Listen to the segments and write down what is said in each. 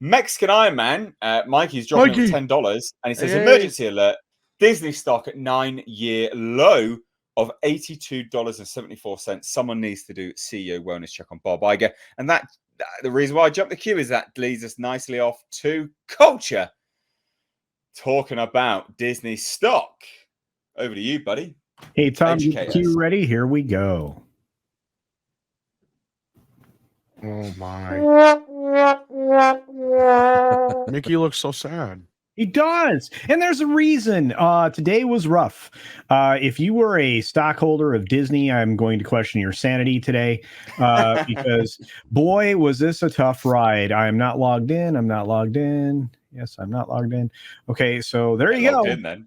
Mexican Iron Man, Mikey's dropping Mikey. $10, and he says, Hey. emergency alert, Disney stock at 9-year low of $82.74. Someone needs to do CEO wellness check on Bob Iger. And that the reason why I jumped the queue is that leads us nicely off to culture. Talking about Disney stock. Over to you, buddy. Hey, Tom, get the queue ready. Here we go. Oh, my. Mickey looks so sad. He does. And there's a reason. Today was rough. If you were a stockholder of Disney, I'm going to question your sanity today because, boy, was this a tough ride. I'm not logged in. Yes, I'm not logged in. Okay, so there you go. In, then.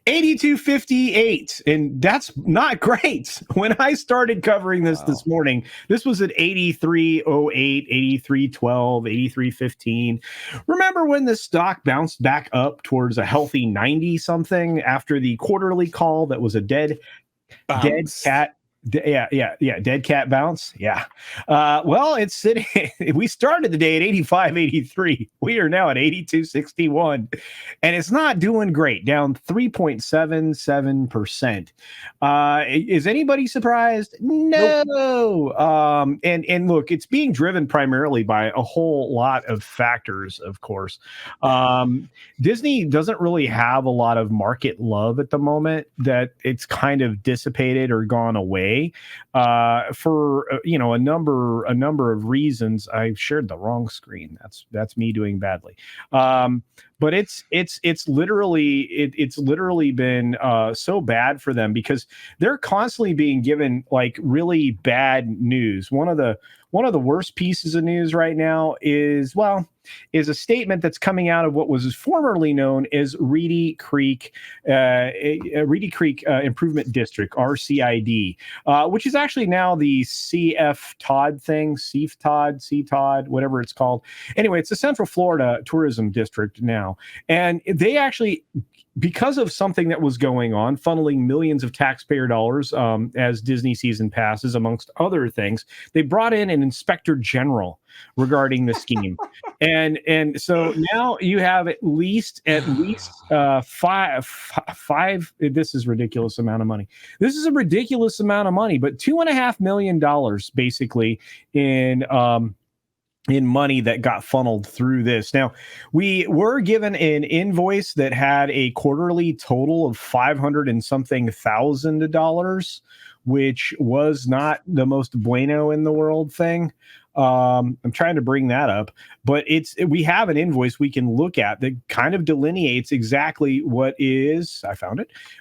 82.58, and that's not great. When I started covering this morning, this was at 83.08, 83.12, 83.15. Remember when the stock bounced back up towards a healthy 90 something after the quarterly call that was a dead cat? Dead cat bounce. Yeah. Well, it's sitting. We started the day at 85.83. We are now at 82.61, and it's not doing great. Down 3.77%. Is anybody surprised? No. Nope. And look, it's being driven primarily by a whole lot of factors. Of course, Disney doesn't really have a lot of market love at the moment. That it's kind of dissipated or gone away. For a number of reasons. I shared the wrong screen. That's me doing badly. But it's literally been so bad for them because they're constantly being given like really bad news. One of the worst pieces of news right now is a statement that's coming out of what was formerly known as Reedy Creek Improvement District, RCID, which is actually now the CF Todd thing, CTOD, whatever it's called. Anyway, it's the Central Florida Tourism District now. And they actually, because of something that was going on, funneling millions of taxpayer dollars as Disney season passes, amongst other things, they brought in an inspector general regarding the scheme. and so now you have at least five. This is a ridiculous amount of money. But $2.5 million basically in money that got funneled through this. Now, we were given an invoice that had a quarterly total of $500 and something thousand, which was not the most bueno in the world thing. I'm trying to bring that up, but we have an invoice we can look at that kind of delineates exactly what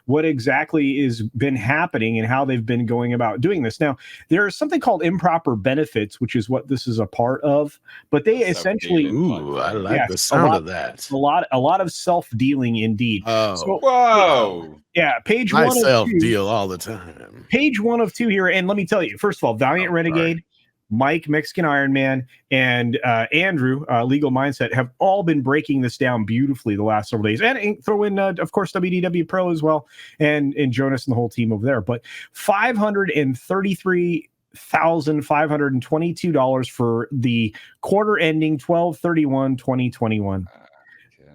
exactly is been happening and how they've been going about doing this. Now, there's something called improper benefits, which is what this is a part of, but they essentially, I like the sound of that. A lot of self-dealing indeed. Oh. So, whoa. Yeah, page I 1 of 2. self-deal all the time. Page 1 of 2 here, and let me tell you, first of all, Valiant Renegade, right. Mike, Mexican Iron Man, and Andrew, Legal Mindset, have all been breaking this down beautifully the last several days. And throw in, of course, WDW Pro as well, and Jonas and the whole team over there. But $533,522 for the quarter ending 12/31/2021.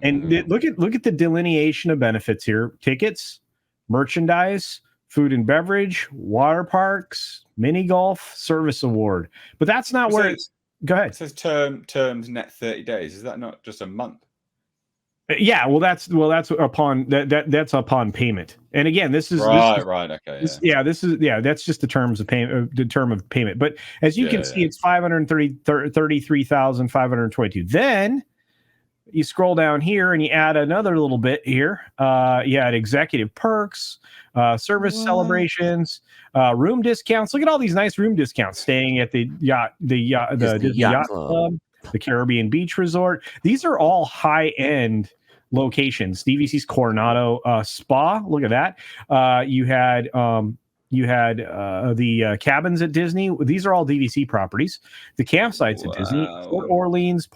And look at the delineation of benefits here: tickets, merchandise, food and beverage, water parks, mini golf, service award. But that's not where it's. Go ahead. It says terms net 30 days. Is that not just a month? Yeah, that's upon that's upon payment. And again, this is right. Okay. That's just the terms of payment, the term of payment. But as you can see, it's $533,522. Then you scroll down here and you add another little bit here. You add executive perks, service celebrations, room discounts. Look at all these nice room discounts. Staying at the Disney Yacht Club, the Caribbean Beach Resort. These are all high-end locations. DVC's Coronado Spa. Look at that. You had the cabins at Disney. These are all DVC properties. The campsites at Disney, Port Orleans,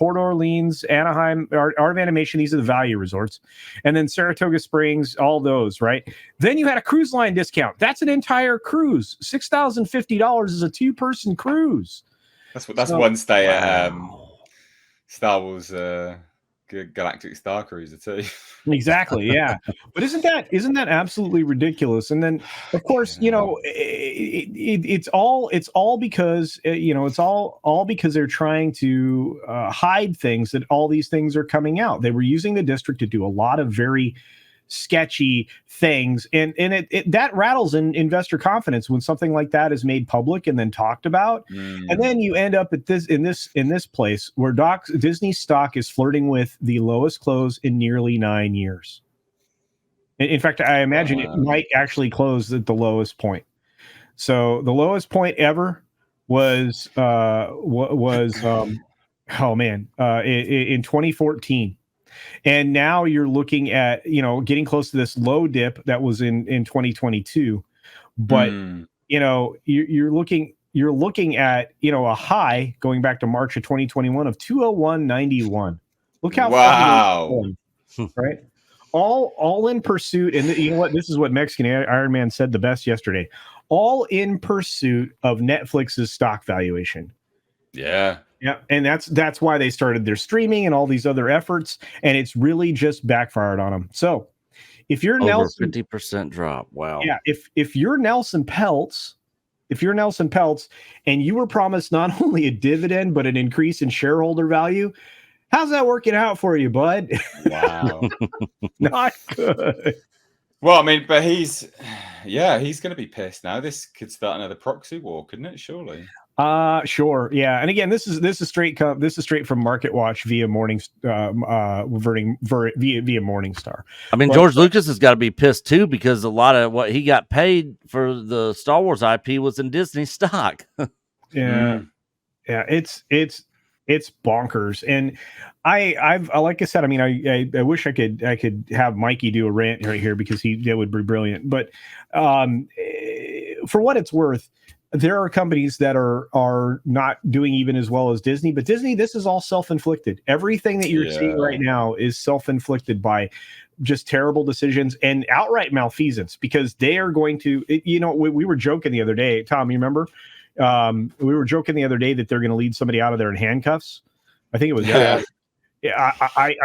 Anaheim, Art of Animation. These are the value resorts. And then Saratoga Springs, all those, right? Then you had a cruise line discount. That's an entire cruise. $6,050 is a 2-person cruise. That's one stay at Star Wars Galactic Star Cruiser too. Exactly, yeah. But isn't that absolutely ridiculous? And then, of course, it's all because it's all because they're trying to hide things, that all these things are coming out. They were using the district to do a lot of very sketchy things, and it that rattles in investor confidence when something like that is made public and then talked about. And then you end up at this place where Disney stock is flirting with the lowest close in nearly 9 years. In fact, I imagine it might actually close at the lowest point. So the lowest point ever was in 2014. And now you're looking at, getting close to this low dip that was in 2022. But, you're looking at, a high going back to March of 2021 of 201.91. Look how wow. Right? All in pursuit. And you know what? This is what Mexican Iron Man said the best yesterday. All in pursuit of Netflix's stock valuation. Yeah. Yeah, and that's why they started their streaming and all these other efforts, and it's really just backfired on them. So, if you're over Nelson, 50% drop, wow. Yeah, if you're Nelson Peltz, and you were promised not only a dividend but an increase in shareholder value, how's that working out for you, bud? Wow, not good. Well, I mean, but he's going to be pissed now. This could start another proxy war, couldn't it? Surely. Sure, yeah. And again, this is straight from MarketWatch via via Morningstar. I mean, George Lucas has got to be pissed too, because a lot of what he got paid for the Star Wars IP was in Disney stock. Yeah, it's bonkers. And I've like I said, I mean, I wish I could have Mikey do a rant right here, because that would be brilliant. But for what it's worth, there are companies that are not doing even as well as Disney, but Disney, this is all self-inflicted. Everything that you're seeing right now is self-inflicted by just terrible decisions and outright malfeasance, because they are going to, we were joking the other day, Tom, you remember? We were joking the other day that they're going to lead somebody out of there in handcuffs. I think it was, I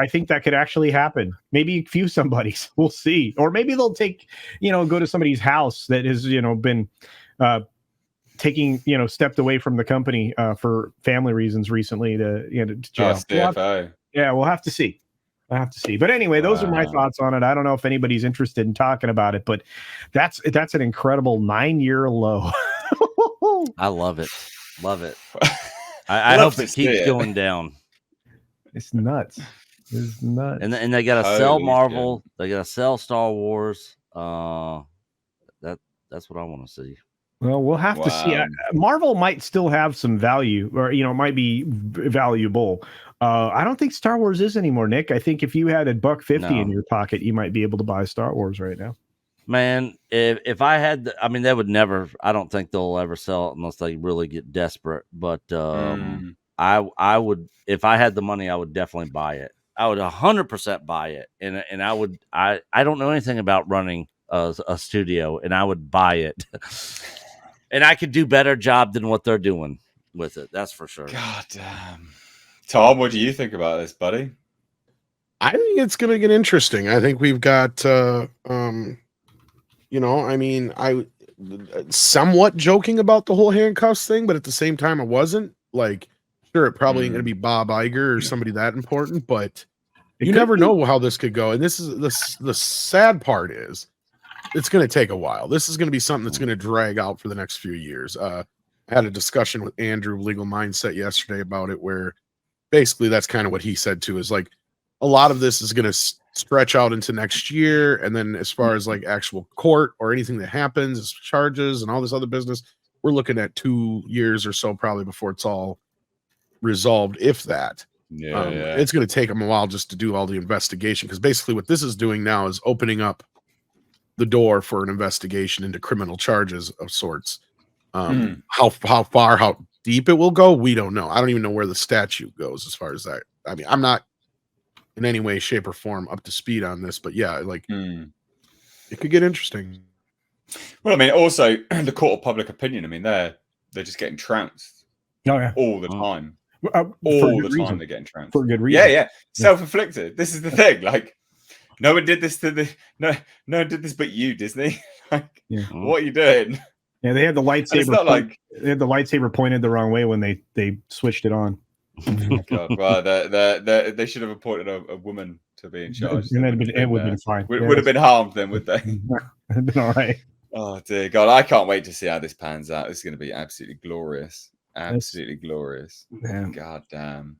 think that could actually happen. Maybe a few somebody's, we'll see. Or maybe they'll go to somebody's house that has, been, stepped away from the company for family reasons recently to jail. We'll have to see. But anyway, those are my thoughts on it. I don't know if anybody's interested in talking about it, but that's an incredible 9-year low. I love it. I hope it keeps going down. It's nuts. And they got to sell Marvel. They got to sell Star Wars. That's what I want to see. Well, we'll have to see. Marvel might still have some value, or it might be valuable. I don't think Star Wars is anymore, Nick. I think if you had $1.50 in your pocket, you might be able to buy Star Wars right now. Man, if I had, they would never. I don't think they'll ever sell it unless they really get desperate. But I would, if I had the money, I would definitely buy it. I would 100% buy it, and I would. I don't know anything about running a studio, and I would buy it. And I could do better job than what they're doing with it. That's for sure. God damn. Tom, what do you think about this, buddy? I think it's going to get interesting. I think we've got, I somewhat joking about the whole handcuffs thing, but at the same time, I wasn't. Like, sure, it probably ain't going to be Bob Iger or somebody that important, but you never know how this could go. And this is the sad part is, it's going to take a while. This is going to be something that's going to drag out for the next few years. I had a discussion with Andrew, Legal Mindset, yesterday about it, where basically that's kind of what he said too, is like a lot of this is going to stretch out into next year. And then as far as like actual court or anything that happens, charges and all this other business, we're looking at 2 years or so probably before it's all resolved, if that. It's going to take them a while just to do all the investigation, because basically what this is doing now is opening up the door for an investigation into criminal charges of sorts. How far, how deep it will go, we don't know. I don't even know where the statute goes as far as that. I mean, I'm not in any way, shape, or form up to speed on this, but yeah, like it could get interesting. Well, I mean, also the court of public opinion. I mean, they're just getting trounced. Oh yeah, all the time. all the time they're getting trounced. For good reason. Yeah. Self-inflicted. This is the thing. Like, no one did this no one did this but you, Disney. Like, what are you doing? Yeah, they had the lightsaber. It's not like they had the lightsaber pointed the wrong way when they switched it on. God, well, they should have appointed a woman to be in charge. And it would have been fine. Would have been harmed then, would they? It'd been all right. Oh dear God, I can't wait to see how this pans out. This is going to be absolutely glorious. Absolutely glorious. Yeah. God damn.